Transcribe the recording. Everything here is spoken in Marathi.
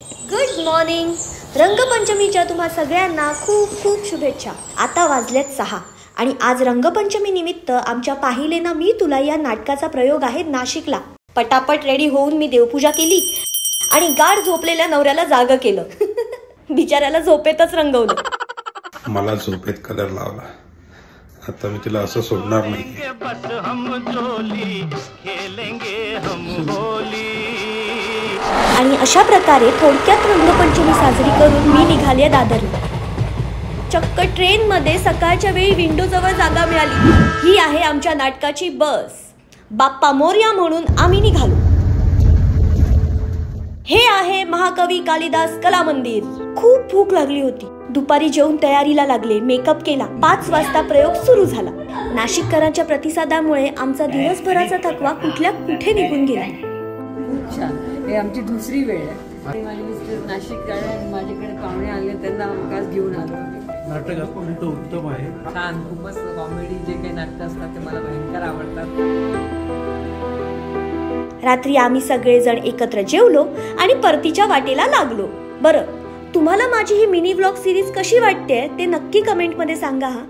Good morning. रंगपंचमीच्या तुम्हा सगळ्यांना खूप खूप शुभेच्छा. आता वाजलेत 6 आणि आज रंगपंचमी निमित्त आमच्या पाहिले ना मी तुला या नाटकाचा प्रयोग आहे नाशिकला. पटापट रेडी होऊन मी देवपूजा केली आणि गाढ झोपलेल्या नवऱ्याला जाग केलं. बिचाऱ्याला झोपेतच रंगवलं. मला झोपेत कलर लावला. आता मी तिला असं सोडणार नाही. आणि अशा प्रकारे थोडक्यात रंगपंचमी साजरी करून मी निघाले दादरला. चक्क ट्रेनमध्ये सकाळच्या वेळी विंडो जवळ जागा मिळाली. ही आहे आमच्या नाटकाची बस. बाप्पा मोरया म्हणून आम्ही निघालो. हे आहे महाकवी कालिदास कला मंदिर. खूप भूक लागली होती. दुपारी जेवून तयारीला लागले. मेकअप केला. 5 वाजता प्रयोग सुरू झाला. नाशिककरांच्या प्रतिसादामुळे आमचा दिवसभराचा थकवा कुठल्या कुठे निघून गेला. खूप छान. हे आमची दुसरी वेळ आहे. माझे मिस्टर नाशिक आणि माझ्याकडे पाहुणे आले, त्यांना आमकाच घेऊन आलो. नाटक उत्तम आहे. छान. खूपच कॉमेडी जे काही नाटक असतात ते मला भयंकर आवडतात. रात्री आम्ही सगळेजण एकत्र जेवलो आणि परतीच्या वाटेला लागलो. बरं, तुम्हाला माझी ही मिनी व्लॉग सिरीज कशी वाटते ते नक्की कमेंटमध्ये सांगा हा.